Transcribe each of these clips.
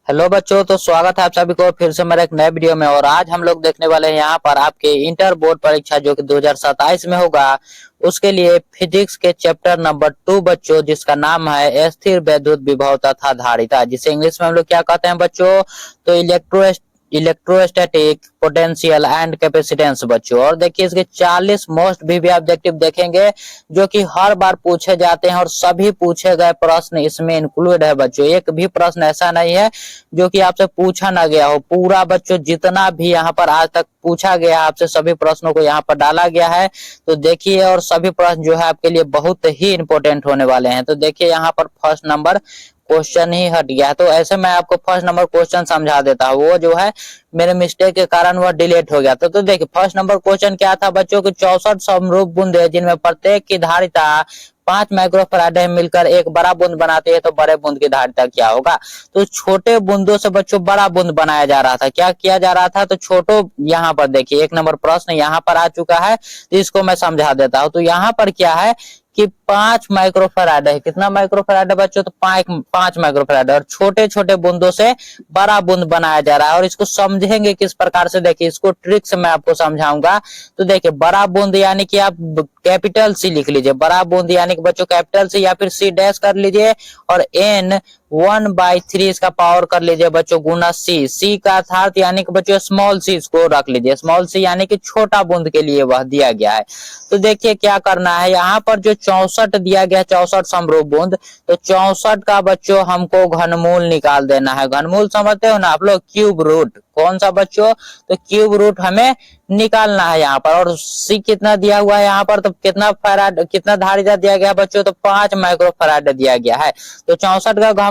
Hello बच्चों, तो स्वागत है आप सभी को फिर से मेरे एक नए वीडियो में। और आज हम लोग देखने वाले हैं यहाँ पर आपके इंटर बोर्ड परीक्षा जो कि 2027 में होगा, उसके लिए फिजिक्स के चैप्टर नंबर 2 बच्चों, जिसका नाम है स्थिर वैद्युत विभव तथा धारिता, जिसे इंग्लिश में हम लोग क्या कहते हैं बच्चों, तो इलेक्ट्रोस्टैटिक पोटेंशियल एंड कैपेसिटेंस बच्चों। और देखिए इसके 40 मोस्ट भी ऑब्जेक्टिव देखेंगे जो कि हर बार पूछे जाते हैं और सभी पूछे गए प्रश्न इसमें इंक्लूड है बच्चों। एक भी प्रश्न ऐसा नहीं है जो कि आपसे पूछा ना गया हो। पूरा बच्चों जितना भी यहाँ पर आज तक पूछा गया आपसे सभी प्रश्नों को यहाँ पर डाला गया है। तो देखिए, और सभी प्रश्न जो है आपके लिए बहुत ही इंपॉर्टेंट होने वाले हैं। तो देखिए यहाँ पर फर्स्ट नंबर क्वेश्चन ही हट गया है, तो ऐसे मैं आपको फर्स्ट नंबर क्वेश्चन समझा देता हूँ। वो जो है मेरे मिस्टेक के कारण वह डिलीट हो गया था। तो देखिए फर्स्ट नंबर क्वेश्चन क्या था बच्चों की, 64 समरूप बूंदे जिनमें प्रत्येक की धारिता 5 माइक्रोफैराड मिलकर एक बड़ा बूंद बनाती है, तो बड़े बूंद की धारिता क्या होगा। तो छोटे बूंदों से बच्चों बड़ा बूंद बनाया जा रहा था। क्या किया जा रहा था, तो छोटो, यहाँ पर देखिए एक नंबर प्रश्न यहाँ पर आ चुका है, तो इसको मैं समझा देता हूँ। तो यहाँ पर क्या है कि 5 माइक्रोफैराड है। कितना माइक्रोफैराड है बच्चों, तो 5 माइक्रोफैराड, और छोटे छोटे बूंदों से बड़ा बूंद बनाया जा रहा है। और इसको समझेंगे किस प्रकार से, देखिए इसको ट्रिक से मैं आपको समझाऊंगा। तो देखिए बड़ा बूंद यानी कि आप कैपिटल सी लिख लीजिए, बड़ा बूंद यानी कि बच्चों कैपिटल सी या फिर सी डैश कर लीजिए, और एन 1/3 इसका पावर कर लीजिए बच्चों गुना सी। सी का अर्थात यानी कि बच्चों स्मॉल सी इसको रख लीजिए, स्मॉल सी यानी कि छोटा बूंद के लिए वह दिया गया है। तो देखिए क्या करना है, यहाँ पर जो 64 दिया गया है, 64 समरूप बूंद, तो 64 का बच्चों हमको घनमूल निकाल देना है। घनमूल समझते हो ना आप लोग, क्यूब रूट। कौन सा बच्चों, तो क्यूब रूट हमें निकालना है यहाँ पर। और सी कितना दिया हुआ है यहाँ पर, तो कितना फैराड, कितना धारिता दिया गया है बच्चों, तो 5 माइक्रोफैराड दिया गया है। तो 64 का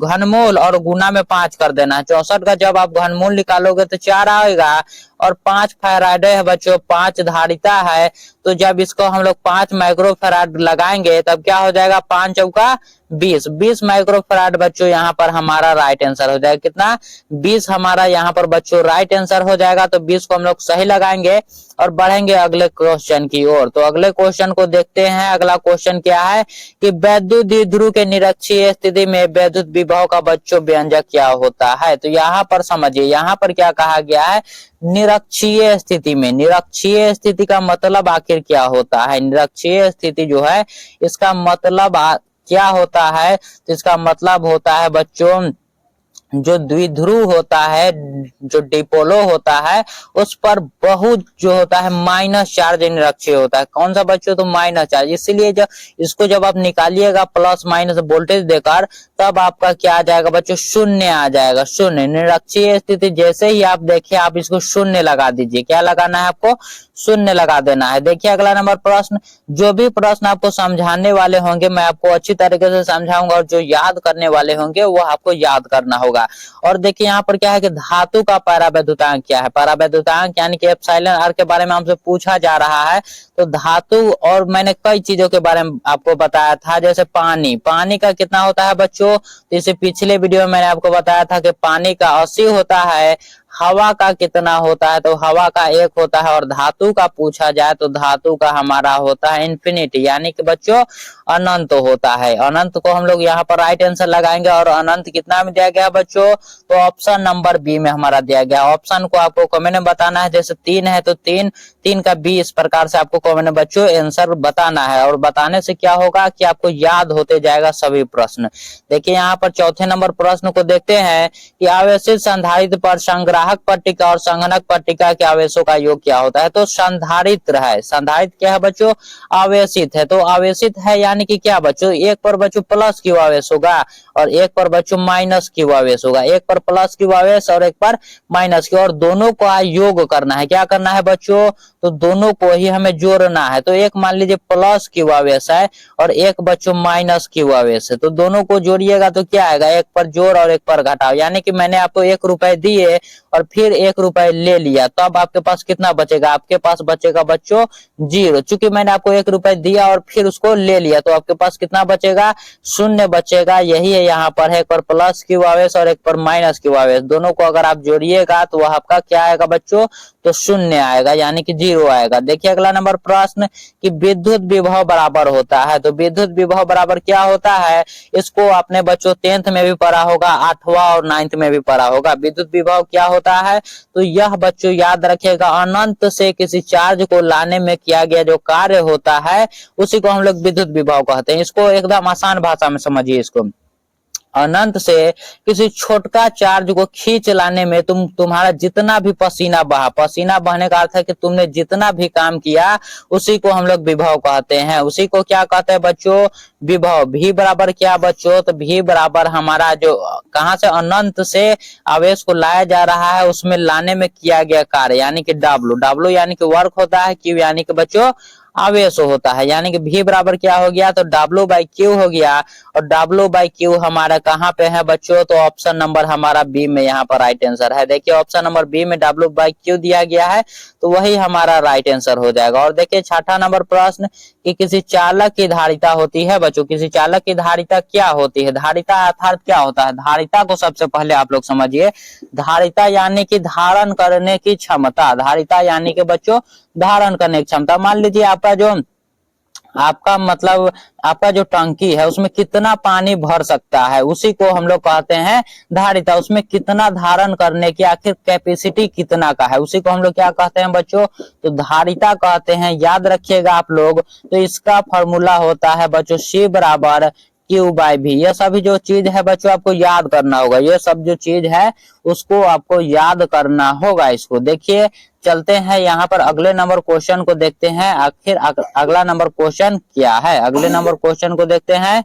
घनमूल और गुना में 5 कर देना है। 64 का जब आप घनमूल निकालोगे तो 4 आएगा, और 5 फैराड है बच्चों, 5 धारिता है। तो जब इसको हम लोग 5 माइक्रोफैराड लगाएंगे तब क्या हो जाएगा, 5 चौका 20 माइक्रोफैराड बच्चों यहाँ पर हमारा राइट आंसर हो जाएगा। कितना, 20 हमारा यहाँ पर बच्चों राइट आंसर हो जाएगा। तो 20 को हम लोग सही लगाएंगे और बढ़ेंगे अगले क्वेश्चन की ओर। तो अगले क्वेश्चन को देखते हैं। अगला क्वेश्चन क्या है कि वैद्युत द्विध्रुव के निरक्षीय स्थिति में वैद्युत विभव का बच्चों व्यंजक क्या होता है। तो यहाँ पर समझिए, यहाँ पर क्या कहा गया है, निरक्षीय स्थिति में। निरक्षीय स्थिति का मतलब आखिर क्या होता है, निरक्षीय स्थिति जो है इसका मतलब क्या होता है, तो इसका मतलब होता है बच्चों जो द्विध्रुव होता है, जो डिपोलो होता है, उस पर बहुत जो होता है माइनस चार्ज निरक्षीय होता है। कौन सा बच्चों, तो माइनस चार्ज। इसलिए जब इसको जब आप निकालिएगा प्लस माइनस वोल्टेज देकर, तब आपका क्या आ जाएगा बच्चों, शून्य आ जाएगा। शून्य निरक्षीय स्थिति जैसे ही आप देखिए, आप इसको शून्य लगा दीजिए। क्या लगाना है आपको, शून्य लगा देना है। देखिए अगला नंबर प्रश्न, जो भी प्रश्न आपको समझाने वाले होंगे मैं आपको अच्छी तरीके से समझाऊंगा, और जो याद करने वाले होंगे वो आपको याद करना होगा। और देखिए यहाँ पर क्या है कि धातु का परावैद्युतांक क्या है। परावैद्युतांक यानी कि एप्सिलॉन आर के बारे में हमसे पूछा जा रहा है। तो धातु, और मैंने कई चीजों के बारे में आपको बताया था, जैसे पानी, पानी का कितना होता है बच्चों, जैसे पिछले वीडियो में मैंने आपको बताया था कि पानी का 80 होता है। हवा का कितना होता है, तो हवा का 1 होता है। और धातु का पूछा जाए तो धातु का हमारा होता है इन्फिनिटी, यानी कि बच्चों अनंत होता है। अनंत को हम लोग यहाँ पर राइट आंसर लगाएंगे। और अनंत कितना में दिया गया बच्चों, तो ऑप्शन नंबर बी में हमारा दिया गया। ऑप्शन को आपको कमेंट में बताना है, जैसे 3 है तो 3 का 20 इस प्रकार से आपको कमेंट में बच्चों आंसर बताना है। और बताने से क्या होगा कि आपको याद होते जाएगा सभी प्रश्न। देखिए यहाँ पर चौथे नंबर प्रश्न को देखते हैं कि आवेशित संधारित्र पर संग्राहक पट्टिका और संघनक पट्टिका के आवेशों का योग क्या होता है। तो संधारित्र है, संधारित्र क्या है बच्चों, आवेशित है। तो आवेशित है यानी कि क्या बच्चों, एक पर बच्चों प्लस क्यू आवेश होगा और एक पर बच्चों माइनस क्यू आवेश होगा। एक पर प्लस क्यू आवेश और एक पर माइनस क्यू, और दोनों का योग करना है। क्या करना है बच्चों, तो दोनों को ही हमें जोड़ना है। तो एक मान लीजिए प्लस क्यू आवेश है और एक बच्चों माइनस क्यू आवेश है, तो दोनों को जोड़िएगा तो क्या आएगा, एक पर जोड़ और एक पर घटाव। यानी कि मैंने आपको 1 रुपए दिए और फिर 1 रुपए ले लिया, तो अब आपके पास कितना बचेगा, आपके पास बचेगा बच्चों 0। चूंकि मैंने आपको 1 रुपए दिया और फिर उसको ले लिया, तो आपके पास कितना बचेगा, 0 बचेगा। यही है यहाँ पर है, एक पर प्लस क्यू आवेश और एक पर माइनस क्यू आवेश, दोनों को अगर आप जोड़िएगा तो वह आपका क्या आएगा बच्चों, तो शून्य आएगा, यानी कि 0 आएगा। देखिए अगला नंबर प्रश्न कि विद्युत विभव बराबर होता है। तो विद्युत विभव बराबर क्या होता है, इसको अपने बच्चों 10th में भी पढ़ा होगा, 8वां और 9th में भी पढ़ा होगा। विद्युत विभव क्या होता है, तो यह बच्चों याद रखेगा, अनंत से किसी चार्ज को लाने में किया गया जो कार्य होता है उसी को हम लोग विद्युत विभव कहते हैं। इसको एकदम आसान भाषा में समझिए। इसको अनंत से किसी छोटका चार्ज को खींच लाने में तुम्हारा जितना भी पसीना बहा, पसीना बहने का अर्थ है कि तुमने जितना भी काम किया उसी को हम लोग विभव कहते हैं। उसी को क्या कहते हैं बच्चों, विभव। भी बराबर क्या बच्चों, तो भी बराबर हमारा जो कहां से अनंत से आवेश को लाया जा रहा है उसमें लाने में किया गया कार्य, यानी कि डब्ल्यू। डब्ल्यू यानी कि वर्क होता है, क्यू यानी कि बच्चों आवेश होता है, यानी कि भी बराबर क्या हो गया, तो डब्ल्यू बाई क्यू हो गया। और डब्ल्यू बाई क्यू हमारा कहाँ पे है बच्चों, तो ऑप्शन नंबर हमारा बी में यहाँ पर राइट आंसर है। देखिए ऑप्शन नंबर बी में डब्ल्यू बाई क्यू दिया गया है, तो वही हमारा राइट आंसर हो जाएगा। और देखिए 6ठा नंबर प्रश्न कि किसी चालक की धारिता होती है बच्चों, किसी चालक की धारिता क्या होती है। धारिता अर्थात क्या होता है, धारिता को सबसे पहले आप लोग समझिए। धारिता यानी कि धारण करने की क्षमता, धारिता यानी कि बच्चों धारण करने की क्षमता। मान लीजिए आपका जो टंकी है उसमें कितना पानी भर सकता है, उसी को हम लोग कहते हैं धारिता। उसमें कितना धारण करने की आखिर कैपेसिटी कितना का है, उसी को हम लोग क्या कहते हैं बच्चों, तो धारिता कहते हैं। याद रखिएगा आप लोग, तो इसका फॉर्मूला होता है बच्चों C बराबर क्यू बाई भी। यह सभी जो चीज है बच्चों आपको याद करना होगा, ये सब जो चीज है उसको आपको याद करना होगा। इसको देखिए, चलते हैं यहाँ पर अगले नंबर क्वेश्चन को देखते हैं। आखिर अगला नंबर क्वेश्चन क्या है, अगले नंबर क्वेश्चन को देखते हैं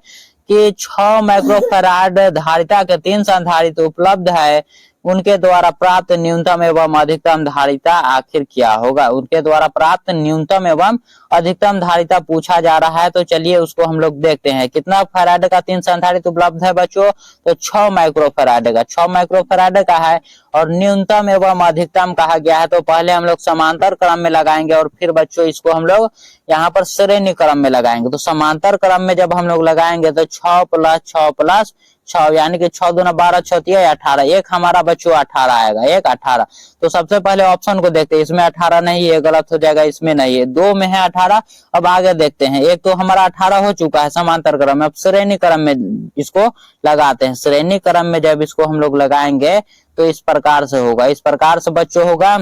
कि 6 माइक्रोफैराड धारिता के 3 संधारित्र उपलब्ध है, उनके द्वारा प्राप्त न्यूनतम एवं अधिकतम धारिता आखिर क्या होगा। उनके द्वारा प्राप्त न्यूनतम एवं अधिकतम धारिता पूछा जा रहा है, तो चलिए उसको हम लोग देखते हैं। कितना फैराड का 3 संधारित्र उपलब्ध है बच्चों, तो 6 माइक्रोफैराड का, 6 माइक्रोफैराड का है। और न्यूनतम एवं अधिकतम कहा गया है, तो पहले हम लोग समांतर क्रम में लगाएंगे और फिर बच्चों इसको हम लोग यहाँ पर श्रेणी क्रम में लगाएंगे। तो समांतर क्रम में जब हम लोग लगाएंगे तो 6 प्लस 6 प्लस 6, यानी कि 6 दूना 12, 6 तिया 18, एक हमारा बच्चों 18 आएगा, एक 18। तो सबसे पहले ऑप्शन को देखते हैं, इसमें 18 नहीं है, गलत हो जाएगा, इसमें नहीं है, 2 में है 18। अब आगे देखते हैं, एक तो हमारा 18 हो चुका है समांतर क्रम में, अब श्रेणी क्रम में इसको लगाते हैं। श्रेणी क्रम में जब इसको हम लोग लगाएंगे तो इस प्रकार से होगा, इस प्रकार से बच्चों होगा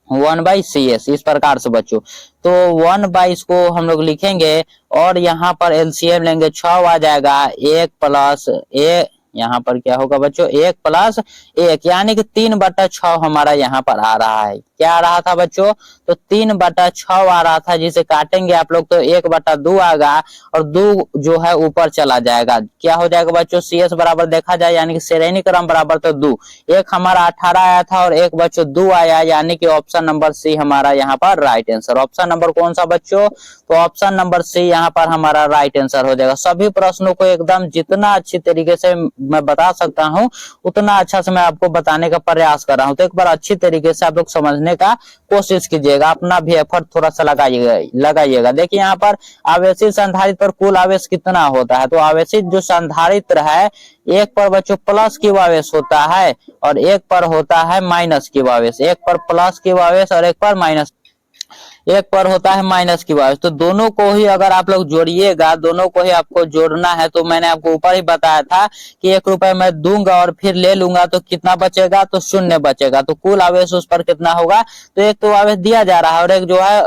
1/CS, इस प्रकार से बच्चों। तो 1 इसको हम लोग लिखेंगे और यहाँ पर एलसीएम लेंगे, 6 आ जाएगा, 1 प्लस ए, यहाँ पर क्या होगा बच्चों 1 प्लस 1, यानी कि 3/6 हमारा यहाँ पर आ रहा है। क्या आ रहा था बच्चों, तो 3/6 आ रहा था, जिसे काटेंगे आप लोग तो 1/2 आएगा और 2 जो है ऊपर चला जाएगा। क्या हो जाएगा बच्चों, CS बराबर देखा जाए यानी कि श्रेणी क्रम बराबर तो 2, एक हमारा 18 आया था और एक बच्चों 2 आया, यानी कि ऑप्शन नंबर सी हमारा यहाँ पर राइट आंसर। ऑप्शन नंबर कौन सा बच्चों, तो ऑप्शन नंबर सी यहाँ पर हमारा राइट आंसर हो जाएगा। सभी प्रश्नों को एकदम जितना अच्छी तरीके से मैं बता सकता हूँ उतना अच्छा से मैं आपको बताने का प्रयास कर रहा हूँ। तो एक बार अच्छी तरीके से आप लोग समझने का कोशिश कीजिएगा, अपना भी एफर्ट थोड़ा सा लगाइएगा। देखिए यहाँ पर आवेशित संधारित्र पर कुल आवेश कितना होता है, तो आवेशित जो संधारित्र है एक पर बच्चों प्लस क्यू आवेश होता है और एक पर होता है माइनस क्यू आवेश, एक पर प्लस क्यू आवेश और एक पर माइनस, एक पर होता है माइनस की आवेश। तो दोनों को ही अगर आप लोग जोड़िएगा, दोनों को ही आपको जोड़ना है। तो मैंने आपको ऊपर ही बताया था कि 1 रुपए मैं दूंगा और फिर ले लूंगा तो कितना बचेगा, तो 0 बचेगा। तो कुल आवेश उस पर कितना होगा, तो एक तो आवेश दिया जा रहा है और एक जो है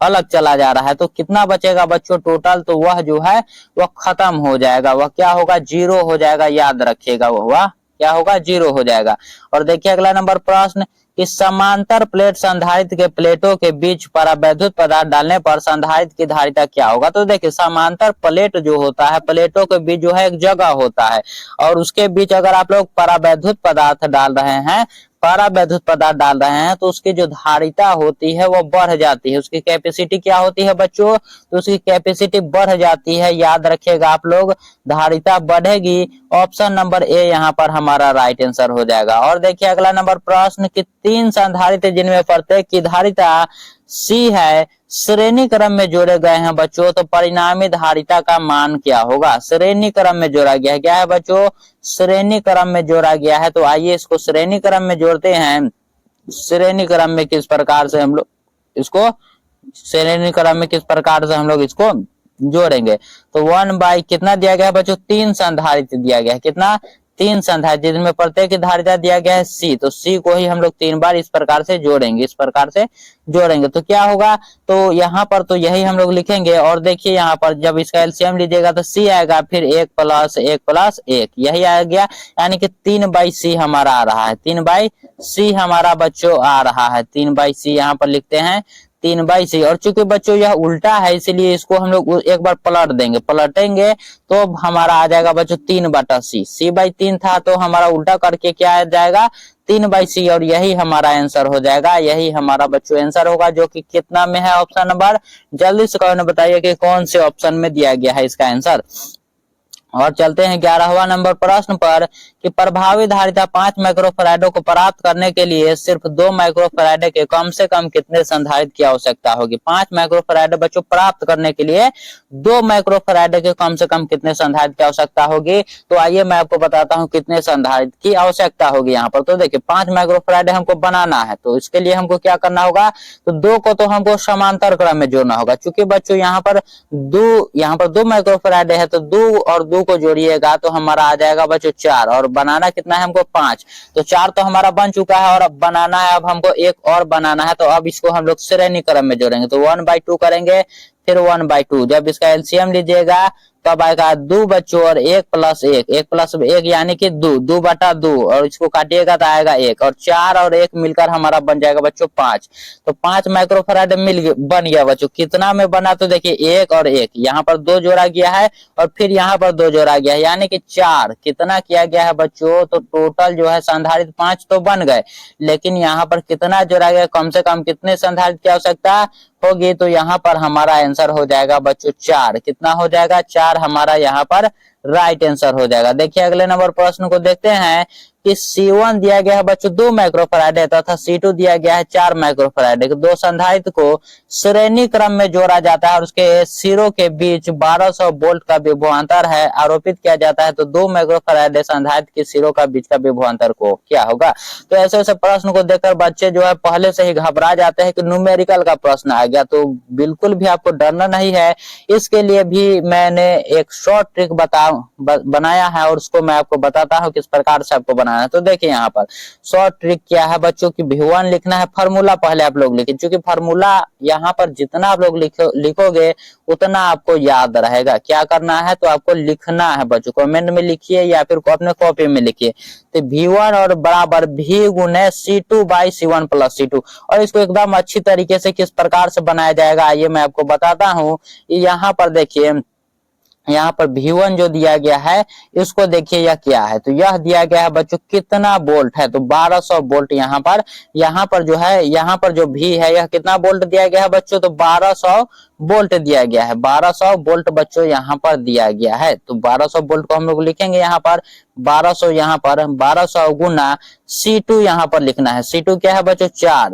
अलग चला जा रहा है, तो कितना बचेगा बच्चों टोटल, तो वह जो है वह खत्म हो जाएगा, वह क्या होगा 0 हो जाएगा। याद रखिएगा वह क्या होगा 0 हो जाएगा। और देखिए अगला नंबर प्रश्न कि समांतर प्लेट संधारित्र के प्लेटों के बीच परावैद्युत पदार्थ डालने पर संधारित्र की धारिता क्या होगा। तो देखिए समांतर प्लेट जो होता है, प्लेटों के बीच जो है एक जगह होता है और उसके बीच अगर आप लोग परावैद्युत पदार्थ डाल रहे हैं, परावैद्युत पदार्थ डाल रहे हैं, तो उसकी जो धारिता होती है वो बढ़ जाती है। उसकी कैपेसिटी क्या होती है बच्चों, तो उसकी कैपेसिटी बढ़ जाती है। याद रखिएगा आप लोग, धारिता बढ़ेगी। ऑप्शन नंबर ए यहाँ पर हमारा राइट आंसर हो जाएगा। और देखिए अगला नंबर प्रश्न कि 3 संधारित्र जिनमें प्रत्येक की धारिता C है श्रेणी क्रम में जोड़े गए हैं बच्चों, तो परिणामी धारिता का मान क्या होगा। श्रेणी क्रम में जोड़ा गया है, क्या है बच्चों, श्रेणी क्रम में जोड़ा गया है। तो आइए इसको श्रेणी क्रम में जोड़ते हैं। श्रेणी क्रम में किस प्रकार से हम लोग इसको श्रेणी क्रम में किस प्रकार से हम लोग इसको जोड़ेंगे। तो 1 बाई कितना दिया गया है बच्चों, 3 संधारित्र दिया गया है। कितना, 3 संधारित्र, जिनमें प्रत्येक धारिता दिया गया है C। तो C को ही हम लोग 3 बार इस प्रकार से जोड़ेंगे, इस प्रकार से जोड़ेंगे तो क्या होगा, तो यहाँ पर तो यही हम लोग लिखेंगे। और देखिए यहाँ पर जब इसका एलसीएम लीजिएगा तो C आएगा, फिर 1 प्लस 1 प्लस 1 यही आ गया, यानी कि 3 बाई C हमारा आ रहा है। 3 बाई C हमारा बच्चों आ रहा है। 3 बाई C यहाँ पर लिखते हैं, 3 बाई C। और चूंकि बच्चों यह उल्टा है इसीलिए इसको हम लोग एक बार पलट देंगे, पलटेंगे तो हमारा आ जाएगा बच्चों 3 बटा C। C बाई 3 था तो हमारा उल्टा करके क्या आ जाएगा, 3 बाई C। और यही हमारा आंसर हो जाएगा, यही हमारा बच्चों आंसर होगा, जो कि कितना में है, ऑप्शन नंबर। जल्दी से कमेंट में बताइए कि कौन से ऑप्शन में दिया गया है इसका आंसर। और चलते हैं 11वां नंबर प्रश्न पर कि प्रभावी धारिता 5 माइक्रोफैराडो को प्राप्त करने के लिए सिर्फ 2 माइक्रोफैराडो के कम से कम कितने संधारित्र की आवश्यकता होगी। 5 माइक्रोफैराडो बच्चों प्राप्त करने के लिए 2 माइक्रोफैराडो के कम से कम कितने संधारित्र की आवश्यकता होगी। तो आइए मैं आपको बताता हूं कितने संधारित्र की आवश्यकता होगी यहाँ पर। तो देखिए 5 माइक्रोफैराडो हमको बनाना है, तो इसके लिए हमको क्या करना होगा, तो 2 को तो हमको समांतर क्रम में जोड़ना होगा। चूंकि बच्चों यहाँ पर 2 माइक्रोफैराडो है तो 2 और 2 को जोड़िएगा तो हमारा आ जाएगा बच्चों 4, और बनाना कितना है हमको 5। तो 4 तो हमारा बन चुका है और अब बनाना है, अब हमको एक और बनाना है। तो अब इसको हम लोग श्रेणी क्रम में जोड़ेंगे, तो 1/2 करेंगे, फिर 1/2। जब इसका एलसीएम लीजिएगा तब आएगा 2 बच्चों और 1 प्लस 1, 1 प्लस 1 यानी कि 2, 2 बटा 2, और इसको काटिएगा तो आएगा 1, और 4 और 1 मिलकर हमारा बन जाएगा बच्चों 5। तो 5 माइक्रोफैराड बन गया बच्चों। कितना में बना, तो देखिए 1 और 1 यहाँ पर 2 जोड़ा गया है और फिर यहाँ पर 2 जोड़ा गया है, यानी कि 4 कितना किया गया है बच्चों। तो टोटल जो है संधारित्र 5 तो बन गए, लेकिन यहाँ पर कितना जोड़ा गया, कम से कम कितने संधारित्र की आवश्यकता होगी। तो यहाँ पर हमारा आंसर हो जाएगा बच्चों 4। कितना हो जाएगा, 4 हमारा यहाँ पर राइट आंसर हो जाएगा। देखिए अगले नंबर प्रश्न को देखते हैं कि C1 दिया गया है बच्चों 2 माइक्रोफैराड तथा C2 दिया गया है 4 माइक्रोफैराड। दो संधारित्र को श्रेणी क्रम में जोड़ा जाता है और उसके सिरों के बीच 1200 वोल्ट का विभवांतर है आरोपित किया जाता है। तो 2 माइक्रोफैराड संधारित्र के सिरों का बीच का विभवांतर को क्या होगा। तो ऐसे ऐसे प्रश्न को देखकर बच्चे जो है पहले से ही घबरा जाते हैं कि न्यूमेरिकल का प्रश्न आ गया। तो बिल्कुल भी आपको डरना नहीं है, इसके लिए भी मैंने एक शॉर्ट ट्रिक बनाया है और उसको मैं आपको बताता हूँ किस प्रकार से आपको बनाना है। तो देखिए यहाँ पर शॉर्ट ट्रिक क्या है बच्चों की, V1 लिखना है, फार्मूला पहले आप लोग लिखिए, क्योंकि फार्मूला यहाँ पर जितना आप लोग लिखोगे उतना आपको याद रहेगा। क्या करना है, तो आपको लिखना है बच्चों, कमेंट में लिखिए या फिर अपने कॉपी में लिखिए। तो V1 और बराबर V गुने C2 by C1 plus C2। और इसको एकदम अच्छी तरीके से किस प्रकार से बनाया जाएगा आइए मैं आपको बताता हूँ। यहाँ पर देखिए, यहाँ पर V1 जो दिया गया है इसको देखिए यह क्या है। तो यह दिया गया है बच्चों कितना वोल्ट है, तो 1200 वोल्ट। यहाँ पर जो है, यहाँ पर जो V है यह कितना वोल्ट दिया गया है बच्चों, तो 1200 वोल्ट दिया गया है। 1200 वोल्ट बच्चों यहाँ पर दिया गया है। तो 1200 वोल्ट को हम लोग लिखेंगे यहाँ पर 1200, यहाँ पर 1200 गुना C2 यहाँ पर लिखना है। C2 क्या है बच्चों,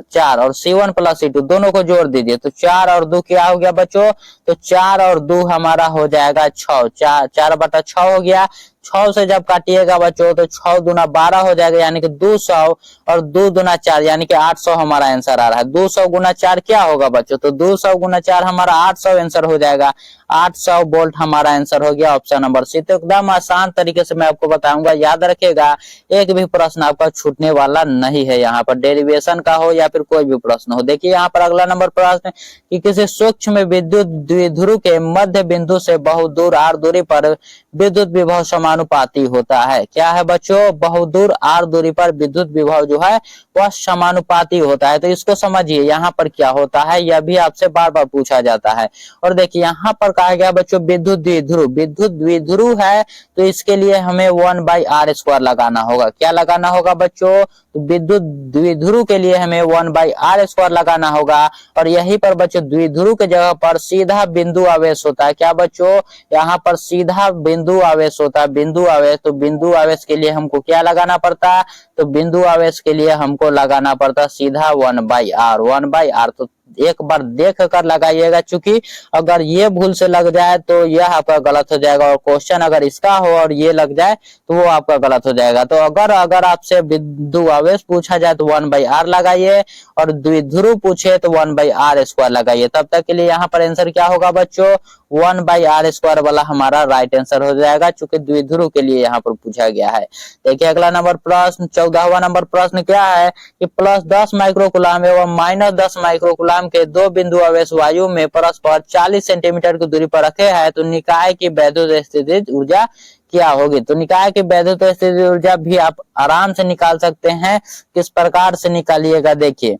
4 और C1 प्लस C2 दोनों को जोड़ दीजिए। तो 4 और 2 क्या हो गया बच्चों, तो 4 और 2 हमारा हो जाएगा 6, 4 बटा 6 हो गया। 6 से जब काटिएगा बच्चों तो 6 दूना 12 हो जाएगा, यानी कि 200, और 2 दूना 4 यानी कि 800 हमारा आंसर आ रहा है। 200 गुना 4 क्या होगा बच्चों, तो 200 गुना 4 हमारा 800 आंसर हो जाएगा। 800 वोल्ट हमारा आंसर हो गया ऑप्शन नंबर सी। तो एकदम आसान तरीके से मैं आपको बताऊंगा, याद रखिएगा एक भी प्रश्न आपका छूटने वाला नहीं है। यहाँ पर डेरिवेशन का हो या फिर कोई भी प्रश्न हो। देखिए यहाँ पर अगला नंबर प्रश्न कि किसी सूक्ष्म विद्युत द्विध्रुव के मध्य बिंदु से बहुत दूर r दूरी पर विद्युत विभव समानुपाती होता है। क्या है बच्चों, बहुत दूर r दूरी पर विद्युत विभव जो है वह समानुपाती होता है। तो इसको समझिए यहाँ पर क्या होता है, यह भी आपसे बार बार पूछा जाता है। और देखिए यहाँ पर कहा गया बच्चों विद्युत द्विध्रुव है, तो इसके लिए हमें 1/r² लगाना होगा। क्या लगाना होगा बच्चों, तो विद्युत द्विध्रुव के लिए हमें 1/r² लगाना होगा। और यहीं पर बच्चों द्विध्रुव के जगह पर सीधा बिंदु आवेश होता है। क्या बच्चों, यहाँ पर सीधा बिंदु आवेश होता है, बिंदु आवेश। तो बिंदु आवेश के लिए हमको क्या लगाना पड़ता है, तो बिंदु आवेश के लिए हमको लगाना पड़ता सीधा 1/r। तो एक बार देख कर लगाइएगा, चूंकि अगर ये भूल से लग जाए तो यह आपका गलत हो जाएगा, और क्वेश्चन अगर इसका हो और ये लग जाए तो वो आपका गलत हो जाएगा। तो अगर आपसे बिंदु आवेश पूछा जाए तो 1/r लगाइए और द्विध्रुव पूछे तो 1/r² लगाइए। तब तक के लिए यहाँ पर आंसर क्या होगा बच्चों, 1/r² वाला हमारा राइट आंसर हो जाएगा, चूंकि द्विध्रुव के लिए यहाँ पर पूछा गया है। देखिए अगला नंबर प्रश्न 14वां नंबर प्रश्न क्या है कि +10 माइक्रोकुलाम एवं -10 माइक्रोकुलाम के दो बिंदु आवेश वायु में परस्पर 40 सेंटीमीटर की दूरी पर रखे हैं तो निकाय की वैद्युत स्थितिज ऊर्जा क्या होगी। तो निकाय की वैद्युत स्थितिज ऊर्जा भी आप आराम से निकाल सकते हैं। किस प्रकार से निकालिएगा, देखिए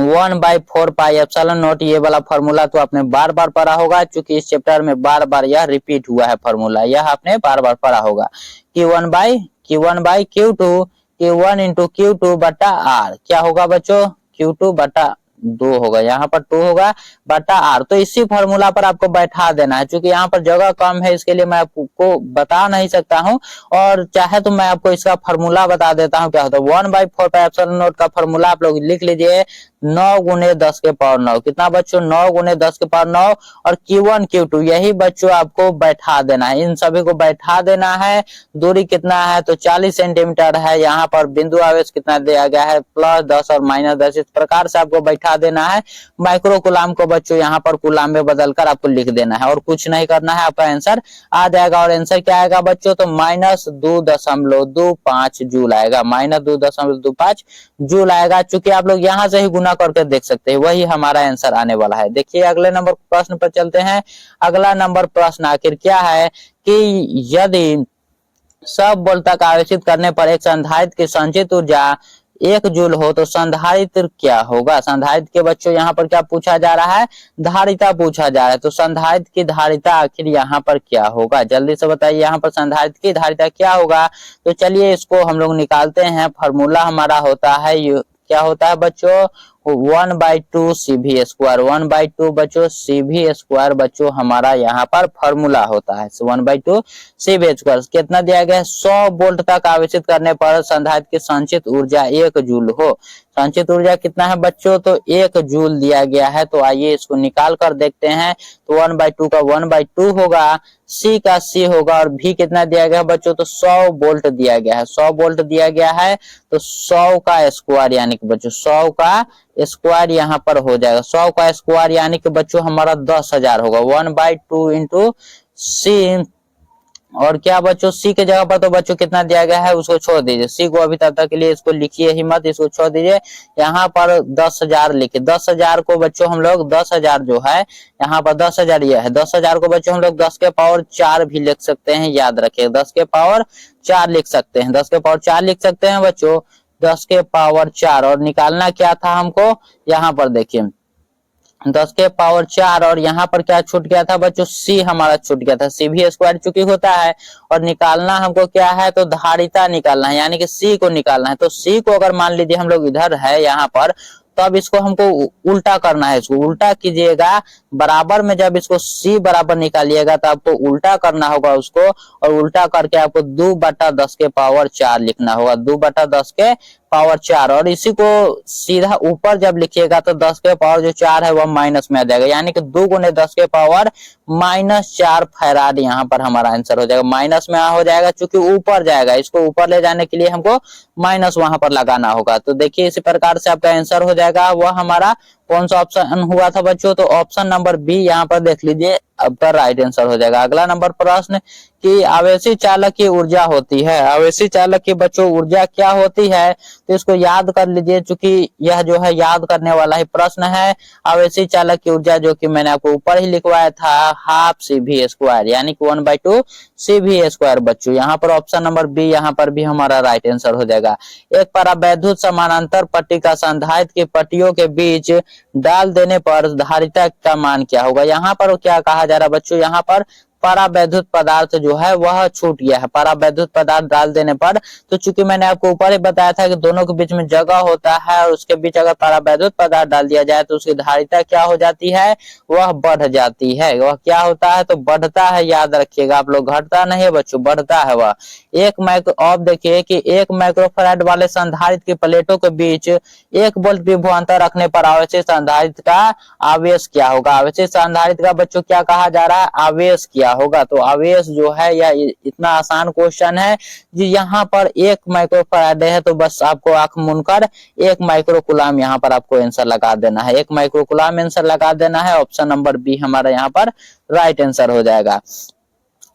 1/4 पाई एप्सिलॉन नॉट, ये वाला फॉर्मूला तो आपने बार बार पढ़ा होगा, क्योंकि इस चैप्टर में बार बार यह रिपीट हुआ है फॉर्मूला, यह आपने बार बार पढ़ा होगा कि 1/Q2 Q1 इंटू Q2 बटा R क्या होगा बच्चों, Q2 बटा 2 होगा, यहाँ पर 2 होगा बटा R। तो इसी फॉर्मूला पर आपको बैठा देना है, क्योंकि यहाँ पर जगह कम है इसके लिए मैं आपको बता नहीं सकता हूँ, और चाहे तो मैं आपको इसका फॉर्मूला बता देता हूँ क्या होता है। 1/4 पाई एप्सिलॉन नॉट का फॉर्मूला आप लोग लिख लीजिए 9 × 10 के पावर 9, कितना बच्चों 9 × 10 के पावर 9, और Q1 Q2 यही बच्चों आपको बैठा देना है, इन सभी को बैठा देना है। दूरी कितना है तो 40 सेंटीमीटर है, यहाँ पर बिंदु आवेश कितना दिया गया है +10 और -10, इस प्रकार से आपको बैठा देना है। माइक्रो कुलाम को बच्चों यहाँ पर कुलाम में बदलकर आपको लिख देना है और कुछ नहीं करना है, आपका आंसर आ जाएगा। और आंसर क्या आएगा बच्चों, तो -2.25 जूल आएगा, -2.25 जूल आएगा। चूंकि आप लोग यहाँ से ही गुना करके देख सकते हैं, वही हमारा आंसर आने वाला है। देखिए अगले नंबर प्रश्न पर चलते हैं। अगला नंबर प्रश्न आखिर क्या है कि यदि सब बल तक आवेशित करने पर एक संधारित्र की संचित ऊर्जा 1 जूल हो तो संधारित्र क्या होगा। संधारित्र के बच्चों यहाँ पर क्या पूछा जा रहा है, धारिता पूछा जा रहा है। तो संधारित्र की धारिता आखिर यहाँ पर क्या होगा, जल्दी से बताइए यहाँ पर संधारित्र की धारिता क्या होगा। तो चलिए इसको हम लोग निकालते हैं। फॉर्मूला हमारा होता है, क्या होता है बच्चों, 1/2 CV स्क्वायर, 1/2 बच्चों CV स्क्वायर बच्चों हमारा यहाँ पर फॉर्मूला होता है 1/2 CV स्क्वायर। कितना दिया गया है, 100 वोल्ट तक आवेशित करने पर संधारित्र की संचित ऊर्जा 1 जूल हो। संचित ऊर्जा कितना है बच्चों, तो 1 जूल दिया गया है। तो आइए इसको निकाल कर देखते हैं। तो 1/2 का 1/2 होगा, C का C होगा, और V कितना दिया गया है बच्चों, तो 100 वोल्ट दिया गया है, 100 वोल्ट दिया गया है। तो 100 का स्क्वायर यानी कि बच्चों 100 का स्क्वायर यहाँ पर हो जाएगा, 100 का स्क्वायर यानी कि बच्चों हमारा 10,000 होगा। 1/2 इंटू C, और क्या बच्चों C के जगह पर तो बच्चों कितना दिया गया है उसको छोड़ दीजिए, C को अभी तक के लिए इसको लिखिए ही मत, इसको छोड़ दीजिए। यहाँ पर 10,000 लिखिए, 10,000 को बच्चों हम लोग 10,000 जो है यहाँ पर 10,000 ये है, 10,000 को बच्चों हम लोग 10 के पावर 4 भी लिख सकते हैं, याद रखिए 10 के पावर 4 लिख सकते हैं, 10 के पावर 4 लिख सकते हैं बच्चों, 10 के पावर 4। और निकालना क्या था हमको, यहाँ पर देखिए 10 के पावर 4, और यहाँ पर क्या छूट गया था बच्चों, C हमारा छूट गया था, CV स्क्वायर चूंकि होता है। और निकालना हमको क्या है, तो धारिता निकालना है, यानी कि C को निकालना है। तो C को अगर मान लीजिए हम लोग इधर है यहाँ पर, तो अब इसको हमको उल्टा करना है, इसको उल्टा कीजिएगा। बराबर में जब इसको C बराबर निकालिएगा तो आपको उल्टा करना होगा उसको, और उल्टा करके आपको 2/10 के पावर 4 लिखना होगा, 2/10 के पावर 4। और इसी को सीधा ऊपर जब लिखिएगा तो 10 के पावर जो 4 है वह माइनस में आ जाएगा, यानी कि 2 × 10 के पावर -4 फैराड यहाँ पर हमारा आंसर हो जाएगा, माइनस में हो जाएगा चूंकि ऊपर जाएगा, इसको ऊपर ले जाने के लिए हमको माइनस वहां पर लगाना होगा। तो देखिए इसी प्रकार से आपका आंसर हो जाएगा। वह हमारा कौन सा ऑप्शन हुआ था बच्चों, तो ऑप्शन नंबर बी यहाँ पर देख लीजिए, आपका राइट आंसर हो जाएगा। अगला नंबर प्रश्न कि आवेशी चालक की ऊर्जा होती है, आवेशी चालक की बच्चों ऊर्जा क्या होती है, तो इसको याद कर लीजिए, चूंकि यह जो है याद करने वाला ही प्रश्न है। आवेशी चालक की ऊर्जा जो कि मैंने आपको ऊपर ही लिखवाया था, हाफ CV स्क्वायर, यानी कि 1/2 CV स्क्वायर बच्चों। यहाँ पर ऑप्शन नंबर बी यहाँ पर भी हमारा राइट आंसर हो जाएगा। एक परावैद्युत समानांतर पट्टी का संधारित्र की पट्टियों के बीच डाल देने पर धारिता का मान क्या होगा। यहाँ पर क्या कहा जा रहा है बच्चों, यहाँ पर परावैद्युत पदार्थ जो है वह छूट गया है, परावैद्युत पदार्थ डाल देने पर। तो चूंकि मैंने आपको ऊपर ही बताया था कि दोनों के बीच में जगह होता है, और उसके बीच अगर परावैद्युत पदार्थ डाल दिया जाए तो उसकी धारिता क्या हो जाती है, वह बढ़ जाती है। वह क्या होता है, तो बढ़ता है, याद रखिएगा आप लोग, घटता नहीं है बच्चों, बढ़ता है वह। अब देखिए कि 1 माइक्रोफैराड वाले संधारित्र की प्लेटों के बीच 1 वोल्ट विभवांतर रखने पर आवेशित संधारित्र का आवेश क्या होगा। आवेशित संधारित्र का बच्चों क्या कहा जा रहा है, आवेश क्या क्या होगा। तो आवेश जो है यह इतना आसान क्वेश्चन है जी। यहाँ पर 1 माइक्रोफैराड है तो बस आपको आंख मूंदकर 1 माइक्रोकुलाम यहाँ पर आपको आंसर लगा देना है, 1 माइक्रोकुलाम आंसर लगा देना है। ऑप्शन नंबर बी हमारा यहाँ पर राइट आंसर हो जाएगा।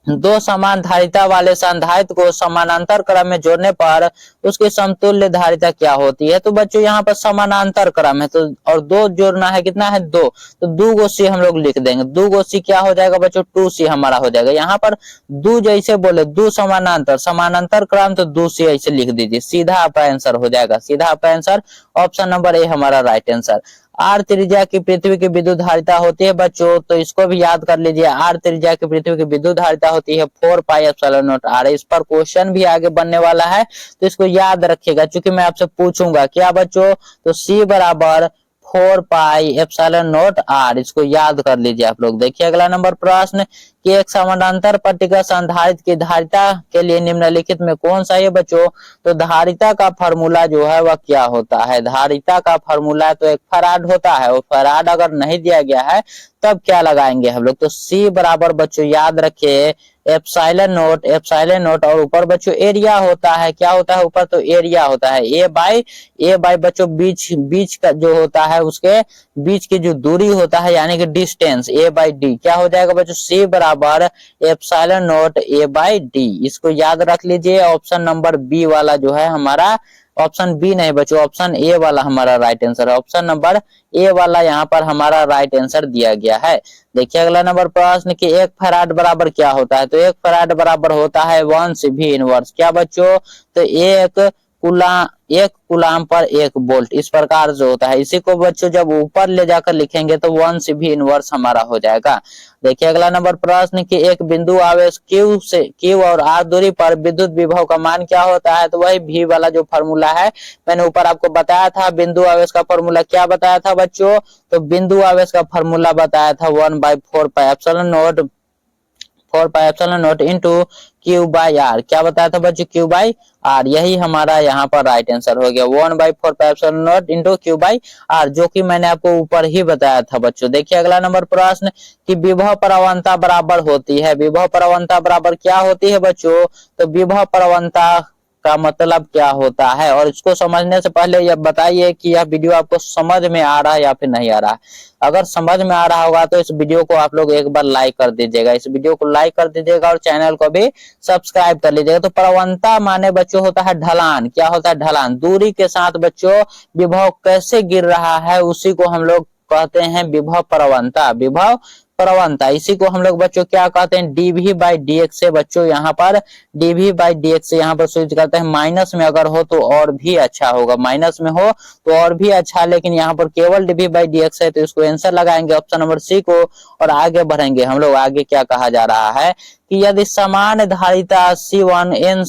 दो समान धारिता वाले संधारित्र को समानांतर क्रम में जोड़ने पर उसकी समतुल्य धारिता क्या होती है। तो बच्चों यहाँ पर समानांतर क्रम है तो और दो जोड़ना है, कितना है 2, तो 2 सी हम लोग लिख देंगे। 2 सी क्या हो जाएगा बच्चों 2 सी हमारा हो जाएगा। यहाँ पर 2 जैसे बोले 2 समानांतर, समानांतर क्रम तो 2 सी ऐसे लिख दीजिए, सीधा आपका आंसर हो जाएगा, सीधा आपका आंसर ऑप्शन नंबर ए हमारा राइट आंसर। आर त्रिज्या की पृथ्वी की विद्युत धारिता होती है बच्चों, तो इसको भी याद कर लीजिए। आर त्रिज्या की पृथ्वी की विद्युत धारिता होती है 4 पाई एप्सिलॉन नॉट आर। इस पर क्वेश्चन भी आगे बनने वाला है तो इसको याद रखिएगा, क्योंकि मैं आपसे पूछूंगा क्या बच्चों, तो सी बराबर 4 पाई एप्सिलॉन नॉट आर, इसको याद कर लीजिए आप लोग। देखिए अगला नंबर प्रश्न कि एक समानांतर पट्टिका संधारित्र की धारिता के लिए निम्नलिखित में कौन सा है बच्चों। तो धारिता का फार्मूला जो है वह क्या होता है। धारिता का फार्मूला तो 1 फराड होता है, और फराड अगर नहीं दिया गया है तब क्या लगाएंगे हम लोग। तो सी बराबर बच्चों याद रखिए एप्सिलॉन नोट और ऊपर बच्चों एरिया होता है, क्या होता है ऊपर, तो एरिया होता है ए बाई बच्चों बीच का जो होता है उसके बीच की जो दूरी होता है यानी कि डिस्टेंस ए बाई डी, क्या हो जाएगा बच्चों सी बराबर epsilon note A by D. इसको याद रख लीजिए। ऑप्शन नंबर बी वाला जो है हमारा, ऑप्शन बी नहीं बच्चों ऑप्शन ए वाला हमारा राइट आंसर है। ऑप्शन नंबर ए वाला यहाँ पर हमारा राइट आंसर दिया गया है। देखिए अगला नंबर प्रश्न कि 1 फराड बराबर क्या होता है। तो 1 फराड बराबर होता है 1 वी इनवर्स, क्या बच्चों, तो 1 कुलाम पर 1 वोल्ट, इस प्रकार से होता है। इसी को बच्चों जब ऊपर ले जाकर लिखेंगे तो 1 वी इनवर्स हमारा हो जाएगा। देखिए अगला नंबर प्रश्न कि एक बिंदु आवेश Q और R दूरी पर विद्युत विभव का मान क्या होता है। तो वही V वाला जो फॉर्मूला है मैंने ऊपर आपको बताया था। बिंदु आवेश का फॉर्मूला क्या बताया था बच्चों, तो बिंदु आवेश का फॉर्मूला बताया था 1/4 pi epsilon not 4 pi epsilon not into Q by R, क्या बताया था बच्चों Q बाई आर। यही हमारा यहाँ पर राइट आंसर हो गया 1/4 pi epsilon not into Q by R, जो कि मैंने आपको ऊपर ही बताया था बच्चों। देखिए अगला नंबर प्रश्न कि विभव प्रवणता बराबर होती है। विभव प्रवणता बराबर क्या होती है बच्चों, तो विभव प्रवणता का मतलब क्या होता है। और इसको समझने से पहले यह बताइए कि यह वीडियो आपको समझ में आ रहा है या फिर नहीं आ रहा है। अगर समझ में आ रहा होगा तो इस वीडियो को आप लोग एक बार लाइक कर दीजिएगा, इस वीडियो को लाइक कर दीजिएगा और चैनल को भी सब्सक्राइब कर लीजिएगा। तो प्रवणता माने बच्चों होता है ढलान, क्या होता है ढलान, दूरी के साथ बच्चों विभव कैसे गिर रहा है उसी को हम लोग कहते हैं विभव प्रवणता। विभव प्रवणता इसी को हम लोग बच्चों क्या कहते हैं, डीवी बाई डी एक्स से बच्चों यहाँ पर डीवी बाई डी एक्स से यहाँ पर स्विच करते हैं। माइनस में अगर हो तो और भी अच्छा होगा, माइनस में हो तो और भी अच्छा, लेकिन यहाँ पर केवल डीवी बाई डी एक्स है तो इसको आंसर लगाएंगे ऑप्शन नंबर सी को और आगे बढ़ेंगे हम लोग। आगे क्या कहा जा रहा है कि यदि समान धारिता C1 n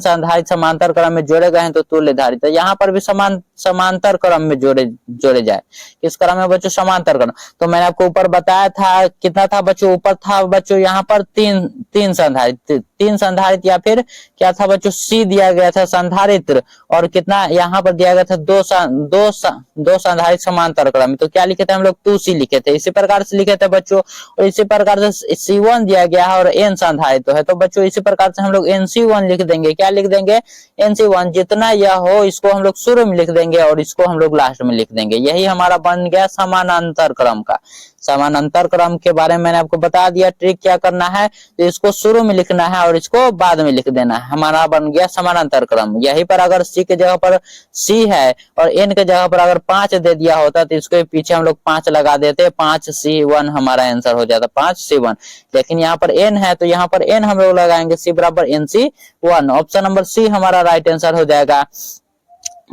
संधारित्र समांतर क्रम में जोड़े गए हैं तो तुल्य धारिता, यहाँ पर भी समांतर क्रम में जोड़े जाए। किस क्रम में बच्चों, समांतर क्रम। तो मैंने आपको ऊपर बताया था कितना था बच्चों, ऊपर था बच्चों यहाँ पर तीन संधारित्र या फिर क्या था बच्चों C दिया गया था संधारित्र, और कितना यहाँ पर दिया गया था दो संधारित्र समांतर क्रम में। तो क्या लिखे थे हम लोग 2C लिखे थे, इसी प्रकार से लिखे थे बच्चों। और इसी प्रकार से C1 दिया गया है और n संधारित्र है तो बच्चों इसी प्रकार से हम लोग NC1 लिख देंगे। क्या लिख देंगे, NC1। जितना यह हो इसको हम लोग शुरू में लिख देंगे और इसको हम लोग लास्ट में लिख देंगे। यही हमारा बन गया समानांतर क्रम का। समानांतर क्रम के बारे में मैंने आपको बता दिया। ट्रिक क्या करना है, तो इसको शुरू में लिखना है और इसको बाद में लिख देना है। हमारा बन गया समानांतर क्रम। यहीं पर अगर C के जगह पर C है और N के जगह पर अगर 5 दे दिया होता तो इसके पीछे हम लोग 5 लगा देते, 5C1 हमारा आंसर हो जाता, 5C1। लेकिन यहाँ पर N है तो यहाँ पर N हम लोग लगाएंगे C बराबर NC1। ऑप्शन नंबर C हमारा राइट आंसर हो जाएगा।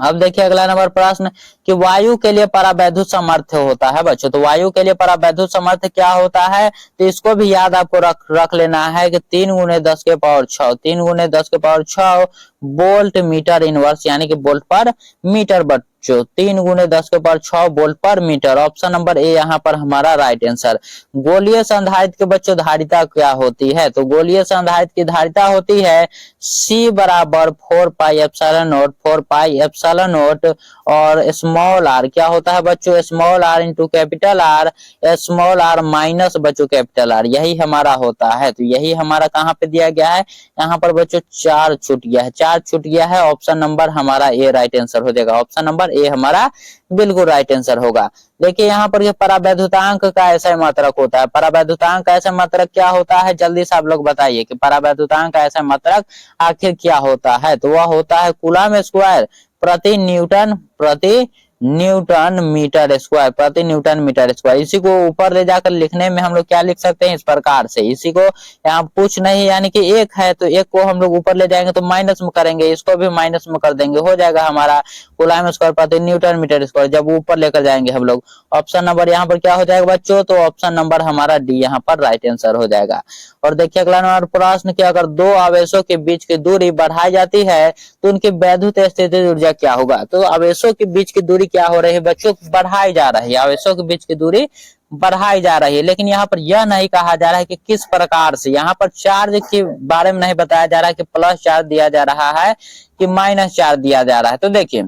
अब देखिए अगला नंबर प्रश्न कि वायु के लिए परावैद्युत सामर्थ्य होता है बच्चों। तो वायु के लिए परावैद्युत सामर्थ्य क्या होता है, तो इसको भी याद आपको रख लेना है कि 3 × 10 के पावर 6 3 × 10 के पावर 6 वोल्ट मीटर इनवर्स यानी कि वोल्ट पर मीटर बच्चों बच्चों 3 गुने 10 के पावर 6 वोल्ट पर मीटर। ऑप्शन नंबर ए यहाँ पर हमारा राइट आंसर। गोलीय संधारित्र के बच्चों धारिता क्या होती है? तो गोलीय संधारित्र की धारिता होती है C बराबर 4 pi epsilon not 4 pi epsilon not और स्मॉल r क्या होता है बच्चों? Small r into capital R, small r minus बच्चों कैपिटल R, यही हमारा होता है। तो यही हमारा कहाँ पे दिया गया है? यहाँ पर बच्चों 4 छूट गया है, 4 छूट गया है। ऑप्शन नंबर हमारा ए राइट आंसर हो जाएगा। ऑप्शन नंबर ए हमारा बिल्कुल राइट आंसर होगा। देखिए यहाँ पर ये परावैद्युतांक का ऐसा मात्रक होता है। परावैद्युतांक ऐसा मात्रक क्या होता है? जल्दी से आप लोग बताइए कि परावैद्युतांक ऐसा मात्रक आखिर क्या होता है? तो वह होता है कूलम स्क्वायर प्रति न्यूटन मीटर स्क्वायर, प्रति न्यूटन मीटर स्क्वायर। इसी को ऊपर ले जाकर लिखने में हम लोग क्या लिख सकते हैं? इस प्रकार से। इसी को यहाँ कुछ नहीं, यानी कि एक है तो एक को हम लोग ऊपर ले जाएंगे तो माइनस में करेंगे, इसको भी माइनस में कर देंगे, हो जाएगा हमारा कूलम स्क्वायर प्रति न्यूटन मीटर स्क्वायर। जब ऊपर लेकर जाएंगे हम लोग, ऑप्शन नंबर यहाँ पर क्या हो जाएगा बच्चों? तो ऑप्शन नंबर हमारा डी यहाँ पर राइट आंसर हो जाएगा। और देखिए अगला नंबर प्रश्न कि अगर दो आवेशों के बीच की दूरी बढ़ाई जाती है तो उनकी वैद्युत स्थितिज ऊर्जा क्या होगा? तो आवेशों के बीच की दूरी क्या हो रही है बच्चों? बढ़ाई जा रही है। आवेशों के बीच की दूरी बढ़ाई जा रही है, लेकिन यहाँ पर यह नहीं कहा जा रहा है कि किस प्रकार से। यहाँ पर चार्ज के बारे में नहीं बताया जा रहा है कि प्लस चार्ज दिया जा रहा है कि माइनस चार्ज दिया जा रहा है। तो देखिए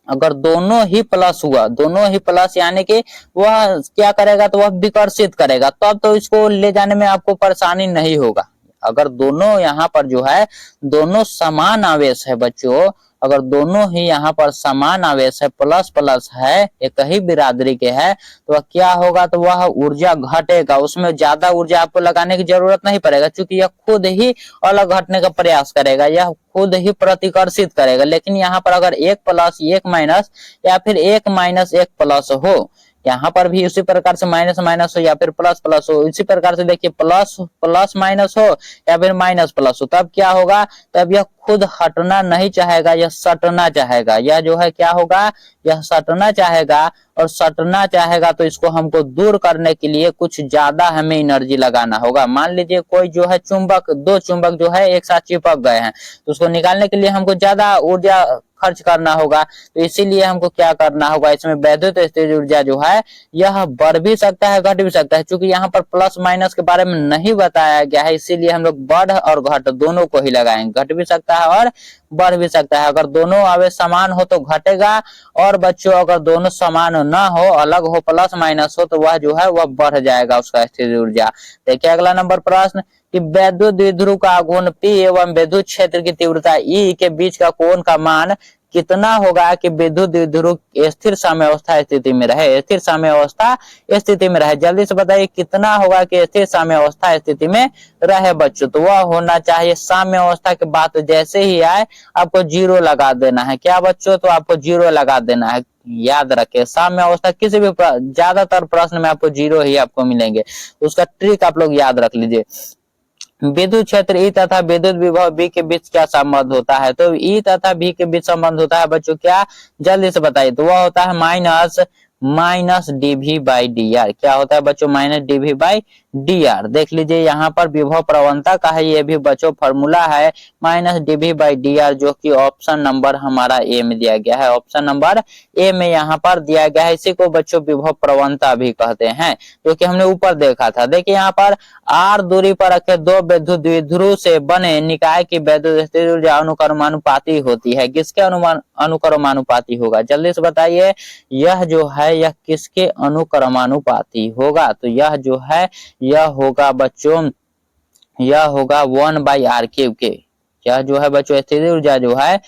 अगर दोनों ही प्लस हुआ, दोनों ही प्लस यानी कि वह क्या करेगा? तो वह विकर्षित करेगा, तब तो इसको ले जाने में आपको परेशानी नहीं होगा। अगर दोनों यहाँ पर जो है दोनों समान आवेश है बच्चों, अगर दोनों ही यहाँ पर समान आवेश है, प्लस प्लस है, एक ही बिरादरी के है, तो वह क्या होगा? तो वह ऊर्जा घटेगा, उसमें ज्यादा ऊर्जा आपको लगाने की जरूरत नहीं पड़ेगा, क्योंकि यह खुद ही अलग घटने का प्रयास करेगा, यह खुद ही प्रतिकर्षित करेगा। लेकिन यहाँ पर अगर एक प्लस एक माइनस या फिर एक माइनस एक प्लस हो, यहाँ पर भी उसी प्रकार से माइनस माइनस हो या फिर प्लस प्लस हो, इसी प्रकार से देखिए प्लस प्लस माइनस हो या फिर माइनस प्लस हो, तब क्या होगा? तब यह खुद हटना नहीं चाहेगा, यह सटना चाहेगा। यह जो है क्या होगा? यह सटना चाहेगा, और सटना चाहेगा तो इसको हमको दूर करने के लिए कुछ ज्यादा हमें एनर्जी लगाना होगा। मान लीजिए कोई जो है चुंबक, दो चुंबक जो है एक साथ चिपक गए हैं, तो उसको निकालने के लिए हमको ज्यादा ऊर्जा खर्च करना होगा। तो इसीलिए हमको क्या करना होगा? इसमें वैद्युत स्थितिज ऊर्जा जो है यह बढ़ भी सकता है, घट भी सकता है। क्योंकि यहाँ पर प्लस माइनस के बारे में नहीं बताया गया है, इसीलिए हम लोग बढ़ और घट दोनों को ही लगाएंगे। घट भी सकता है और बढ़ भी सकता है। अगर दोनों आवेश समान हो तो घटेगा, और बच्चों अगर दोनों समान ना हो, अलग हो, प्लस माइनस हो, तो वह जो है वह बढ़ जाएगा उसका स्थितिज ऊर्जा। देखिए अगला नंबर प्रश्न कि वैद्युत द्विध्रुव का घूर्ण P एवं विद्युत क्षेत्र की तीव्रता E के बीच का कोण का मान कितना होगा कि विद्युत द्विध्रुव स्थिर साम्यावस्था स्थिति में रहे? स्थिर साम्यावस्था स्थिति में रहे, जल्दी से बताइए कितना होगा कि स्थिर साम्यावस्था स्थिति में रहे बच्चों? तो वह होना चाहिए, साम्यावस्था के बाद जैसे ही आए आपको 0 लगा देना है। क्या बच्चों? तो आपको 0 लगा देना है। याद रखे साम्यावस्था किसी भी ज्यादातर प्रश्न में आपको 0 ही आपको मिलेंगे, उसका ट्रिक आप लोग याद रख लीजिए। विद्युत क्षेत्र ई तथा विद्युत विभव बी के बीच क्या संबंध होता है? तो ई तथा बी के बीच संबंध होता है बच्चों क्या? जल्दी से बताइए। तो वह होता है minus dV by d r. क्या होता है बच्चों? Minus dV by d r. देख लीजिए यहाँ पर विभव प्रवणता का है, ये भी बच्चों फॉर्मूला है minus dV by d r, जो कि ऑप्शन नंबर हमारा ए में दिया गया है। ऑप्शन नंबर ए में यहाँ पर दिया गया है, इसी को बच्चों विभव प्रवणता भी कहते हैं, जो कि हमने ऊपर देखा था। देखिए यहाँ पर आर दूरी पर रखे दो विद्युत द्विध्रुव से बने निकाय की वैद्युत स्थितिज ऊर्जा अनुक्रमानुपाती होती है। किसके अनुक्रमानुपाती होगा? जल्दी से बताइए। यह जो है यह किसके अनुक्रमानुपाती होगा? तो यह जो है यह होगा बच्चों, यह होगा 1/r³ के। यह जो है बच्चों स्थितिज ऊर्जा जो है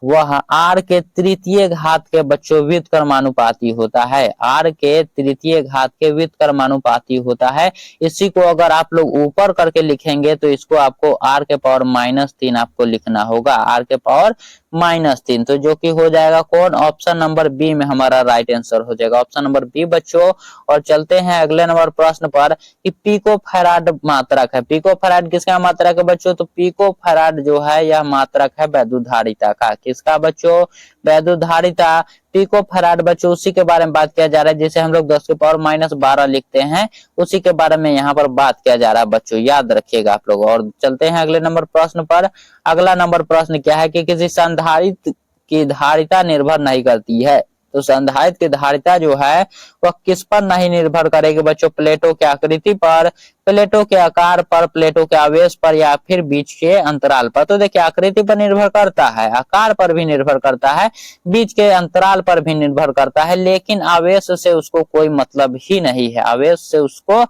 वह आर के तृतीय घात के बच्चों व्युत्क्रमानुपाती होता है। आर के तृतीय घात के व्युत्क्रमानुपाती होता है। इसी को अगर आप लोग ऊपर करके लिखेंगे तो इसको आपको आर के पावर -3 आपको लिखना होगा, आर के पावर -3। तो जो कि हो जाएगा कौन? ऑप्शन नंबर बी में हमारा राइट आंसर हो जाएगा, ऑप्शन नंबर बी बच्चों। और चलते हैं अगले नंबर प्रश्न पर कि पिको फैराड मात्रक है। पिको फैराड किसका मात्रक है बच्चों? तो पिको फैराड जो है यह मात्रक है वैद्युत धारिता का। किसका बच्चों? वैद्युत धारिता। पिको फैराड बच्चों उसी के बारे में बात किया जा रहा है जिसे हम लोग 10 के पावर -12 लिखते हैं, उसी के बारे में यहाँ पर बात किया जा रहा है बच्चों, याद रखिएगा आप लोग। और चलते हैं अगले नंबर प्रश्न पर। अगला नंबर प्रश्न क्या है कि किसी संधारित्र की धारिता निर्भर नहीं करती है। तो संधारित्र की धारिता जो है वह किस पर नहीं निर्भर करेगी बच्चों? प्लेटों की आकृति पर, प्लेटों के आकार पर, प्लेटों के आवेश पर, या फिर बीच के अंतराल पर। तो देखिए आकृति पर निर्भर करता है, आकार पर भी निर्भर करता है, बीच के अंतराल पर भी निर्भर करता है, लेकिन आवेश से उसको कोई मतलब ही नहीं है, आवेश से उसको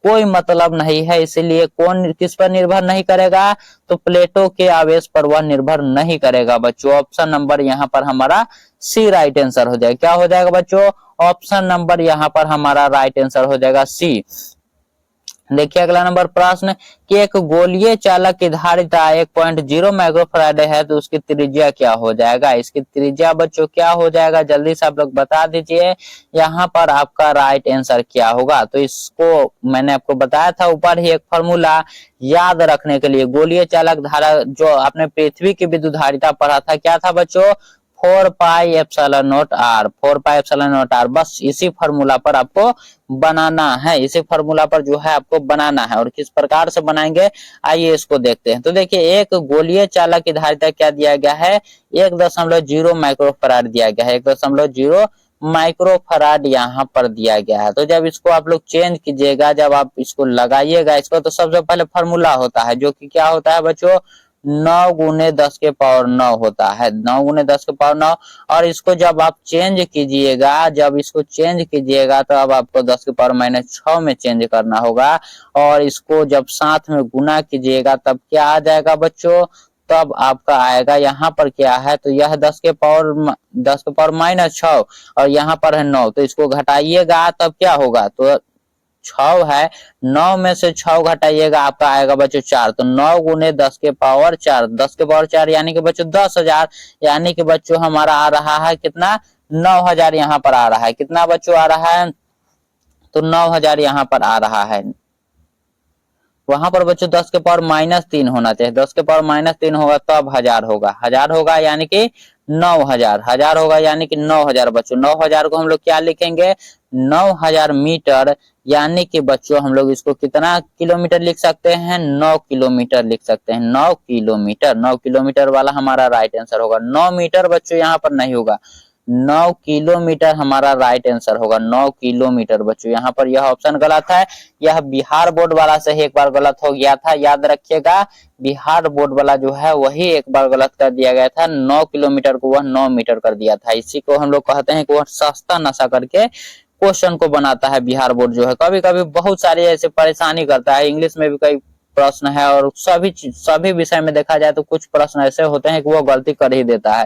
कोई मतलब नहीं है। इसीलिए कौन किस पर निर्भर नहीं करेगा? तो प्लेटों के आवेश पर वह निर्भर नहीं करेगा बच्चों। ऑप्शन नंबर यहाँ पर हमारा सी राइट आंसर हो जाएगा। क्या हो जाएगा बच्चों? ऑप्शन नंबर यहाँ पर हमारा राइट आंसर हो जाएगा सी। देखिए अगला नंबर प्रश्न कि एक गोलीय चालक की धारिता 1.0 माइक्रोफैराड है तो उसकी त्रिज्या क्या हो जाएगा? इसकी त्रिज्या बच्चों क्या हो जाएगा? जल्दी से आप लोग बता दीजिए। यहाँ पर आपका राइट आंसर क्या होगा? तो इसको मैंने आपको बताया था ऊपर ही एक फॉर्मूला याद रखने के लिए। गोलीय चालक धारा जो आपने पृथ्वी की विद्युत धारिता पढ़ा था, क्या था बच्चों? 4 pi epsilon not r, 4 pi epsilon not r. बस इसी फॉर्मूला पर आपको बनाना है, इसी फॉर्मूला पर जो है आपको बनाना है। और किस प्रकार से बनाएंगे आइए इसको देखते हैं। तो देखिए एक गोलीय चालक की धारिता क्या दिया गया है? 1.0 माइक्रोफैराड दिया गया है, 1.0 माइक्रोफैराड यहाँ पर दिया गया है। तो जब इसको आप लोग चेंज कीजिएगा, जब आप इसको लगाइएगा इसको, तो सबसे पहले फॉर्मूला होता है जो कि क्या होता है बच्चों? 9 गुने 10 के पावर 9 होता है, 9 गुने 10 के पावर 9। और इसको जब आप चेंज कीजिएगा, जब इसको चेंज कीजिएगा तो अब आपको 10 के पावर -6 में चेंज करना होगा। और इसको जब साथ में गुना कीजिएगा तब क्या आ जाएगा बच्चों? तब आपका आएगा यहाँ पर क्या है? तो यह 10 के पावर -6 और यहाँ पर है 9, तो इसको घटाइएगा तब क्या होगा? तो 6 है, 9 में से 6 घटाइएगा आपका आएगा बच्चों 4। तो 9 गुने 10 के पावर 4, 10 के पावर 4 यानी कि बच्चों 10,000। यानी कि बच्चों हमारा आ रहा है कितना? 9,000 यहाँ पर आ रहा है। कितना बच्चों आ रहा है? तो 9,000 यहाँ पर आ रहा है। वहां पर बच्चों 10 के पावर -3 होना चाहिए, 10 के पावर -3 होगा तब 1000 होगा, 1000 होगा यानी कि 9,000, 1000 होगा यानी कि 9,000 बच्चों। 9,000 को हम लोग क्या लिखेंगे? 9,000 मीटर। यानी कि बच्चों हम लोग इसको कितना किलोमीटर लिख सकते हैं? 9 किलोमीटर लिख सकते हैं, 9 किलोमीटर। 9 किलोमीटर वाला हमारा राइट आंसर होगा। 9 मीटर बच्चों यहाँ पर नहीं होगा, 9 किलोमीटर हमारा राइट आंसर होगा। 9 किलोमीटर बच्चों यहाँ पर यह ऑप्शन गलत है। यह बिहार बोर्ड वाला से ही एक बार गलत हो गया था, याद रखिएगा। बिहार बोर्ड वाला जो है वही एक बार गलत कर दिया गया था, 9 किलोमीटर को वह 9 मीटर कर दिया था। इसी को हम लोग कहते हैं कि वह सस्ता नशा करके क्वेश्चन को बनाता है बिहार बोर्ड जो है। कभी कभी बहुत सारी ऐसे परेशानी करता है, इंग्लिश में भी कई प्रश्न है और सभी विषय में देखा जाए तो कुछ प्रश्न ऐसे होते हैं कि वो गलती कर ही देता है।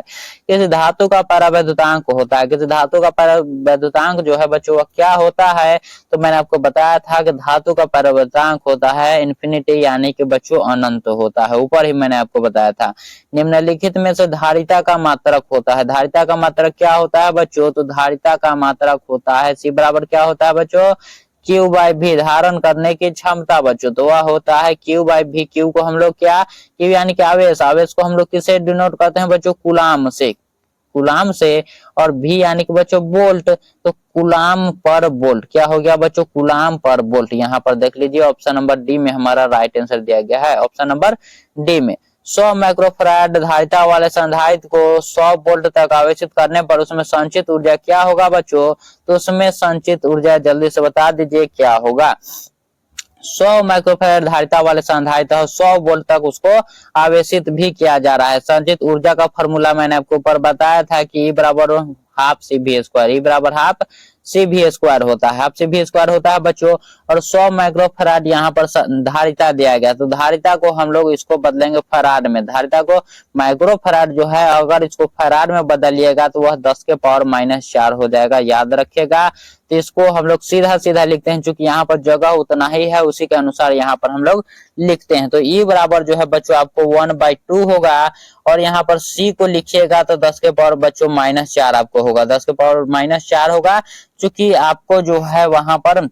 किसी धातु का परावैद्युतांक होता है, किसी धातु का परावैद्युतांक जो है बच्चों वह क्या होता है? तो मैंने आपको बताया था कि धातु का परावैद्युतांक होता है इन्फिनिटी, यानी कि बच्चों अनंत होता है। ऊपर ही मैंने आपको बताया था। निम्नलिखित में से धारिता का मात्रक होता है, धारिता का मात्रक क्या होता है बच्चों? तो धारिता का मात्रक होता है C बराबर क्या होता है बच्चों? Q बाई भी, धारण करने की क्षमता बच्चों, तो वह होता है Q बाई भी। Q को हम लोग क्या? Q यानी कि आवेश, आवेश को हम लोग किससे डिनोट करते हैं बच्चों? कूलाम से, कूलाम से। और भी यानी कि बच्चों वोल्ट, तो कूलाम पर वोल्ट। क्या हो गया बच्चों? कूलाम पर वोल्ट। यहाँ पर देख लीजिए ऑप्शन नंबर डी में हमारा राइट आंसर दिया गया है, ऑप्शन नंबर डी में। 100 माइक्रोफैराड धारिता वाले संधारित्र को 100 वोल्ट तक आवेशित करने पर उसमें संचित ऊर्जा क्या होगा बच्चों? तो उसमें संचित ऊर्जा जल्दी से बता दीजिए क्या होगा? 100 माइक्रोफैराड धारिता वाले संधारित्र 100 वोल्ट तक उसको आवेशित भी किया जा रहा है। संचित ऊर्जा का फॉर्मूला मैंने आपको ऊपर बताया था कि E बराबर हाफ CV², E बराबर हाफ CV² होता है, हाफ CV² होता है बच्चों। और 100 माइक्रोफैराड यहाँ पर धारिता दिया गया, तो धारिता को हम लोग इसको बदलेंगे फैराड में। धारिता को माइक्रोफैराड जो है अगर इसको फैराड में बदलिएगा तो वह 10 के पावर -4 हो जाएगा, याद रखिएगा। तो इसको हम लोग सीधा सीधा लिखते हैं, क्योंकि यहाँ पर जगह उतना ही है उसी के अनुसार यहाँ पर हम लोग लिखते हैं। तो E बराबर जो है बच्चों आपको 1/2 होगा। और यहाँ पर C को लिखिएगा तो 10 के पावर बच्चों -4 आपको होगा, 10 के पावर -4 होगा। चूंकि आपको जो है वहां पर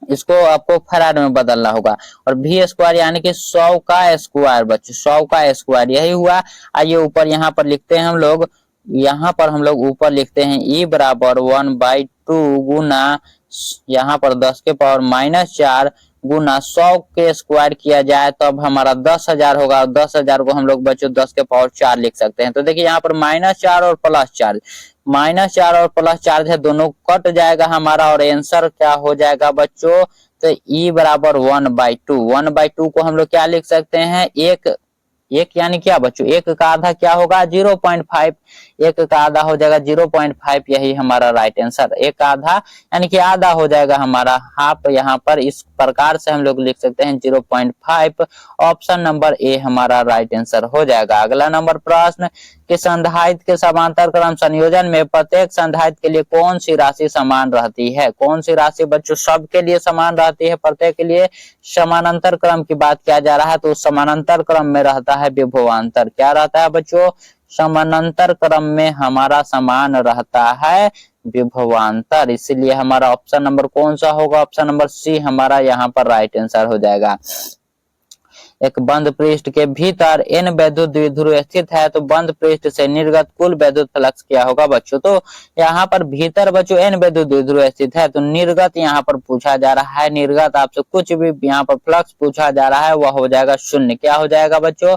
इसको आपको फैराड में बदलना होगा। और V² यानी कि 100 का स्क्वायर बच्चों, 100 का स्क्वायर यही हुआ। आइए ऊपर यहाँ पर लिखते हैं हम लोग, यहाँ पर हम लोग ऊपर लिखते हैं E बराबर 1/2 गुना यहाँ पर 10 के पावर -4 गुना 100 के स्क्वायर किया जाए तो अब हमारा 10,000 होगा। 10,000 को हम लोग बच्चों 10 के पावर 4 लिख सकते हैं। तो देखिए यहाँ पर -4 और +4, -4 और +4 है, दोनों कट जाएगा हमारा और आंसर क्या हो जाएगा बच्चों, तो E बराबर 1/2। 1/2 को हम लोग क्या लिख सकते हैं, एक एक यानी क्या बच्चों, एक का आधा क्या होगा 0.5, एक का आधा हो जाएगा 0.5, यही हमारा राइट आंसर। एक आधा यानी कि आधा हो जाएगा हमारा हाफ, यहाँ पर इस प्रकार से हम लोग लिख सकते हैं 0.5। ऑप्शन नंबर ए हमारा राइट आंसर हो जाएगा। अगला नंबर प्रश्न कि संधारित्र के समांतर क्रम संयोजन में प्रत्येक संधारित्र के लिए कौन सी राशि समान रहती है। कौन सी राशि बच्चों सबके लिए समान रहती है, प्रत्येक के लिए समानांतर क्रम की बात किया जा रहा है, तो समानांतर क्रम में रहता है विभवांतर। क्या रहता है बच्चों, समानांतर क्रम में हमारा समान रहता है विभवांतर, इसीलिए हमारा ऑप्शन नंबर कौन सा होगा, ऑप्शन नंबर सी हमारा यहाँ पर राइट आंसर हो जाएगा। एक बंद पृष्ठ के भीतर n वैद्युत द्विध्रुव स्थित है, तो बंद पृष्ठ से निर्गत कुल वैद्युत फ्लक्स क्या होगा बच्चों, तो यहाँ पर भीतर बच्चों n वैद्युत द्विध्रुव स्थित है, तो निर्गत यहाँ पर पूछा जा रहा है, निर्गत आपसे कुछ भी यहाँ पर फ्लक्स पूछा जा रहा है वह हो जाएगा शून्य। क्या हो जाएगा बच्चों,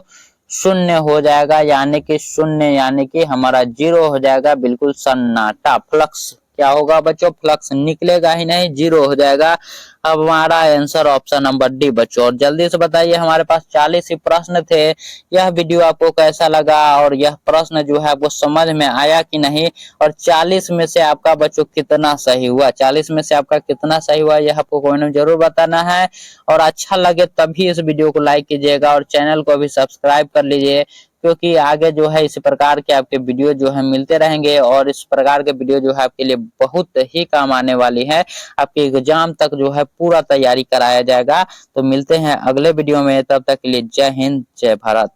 शून्य हो जाएगा, यानी कि शून्य यानी कि हमारा 0 हो जाएगा, बिल्कुल सन्नाटा। फ्लक्स क्या होगा बच्चों, फ्लक्स निकलेगा ही नहीं, 0 हो जाएगा। अब हमारा आंसर ऑप्शन नंबर डी बच्चों। और जल्दी से बताइए, हमारे पास 40 ही प्रश्न थे। यह वीडियो आपको कैसा लगा और यह प्रश्न जो है आपको समझ में आया कि नहीं, और 40 में से आपका बच्चों कितना सही हुआ, 40 में से आपका कितना सही हुआ यह आपको कमेंट में जरूर बताना है। और अच्छा लगे तभी इस वीडियो को लाइक कीजिएगा और चैनल को भी सब्सक्राइब कर लीजिए, क्योंकि आगे जो है इस प्रकार के आपके वीडियो जो है मिलते रहेंगे और इस प्रकार के वीडियो जो है आपके लिए बहुत ही काम आने वाली है। आपके एग्जाम तक जो है पूरा तैयारी कराया जाएगा। तो मिलते हैं अगले वीडियो में, तब तक के लिए जय हिंद जय भारत।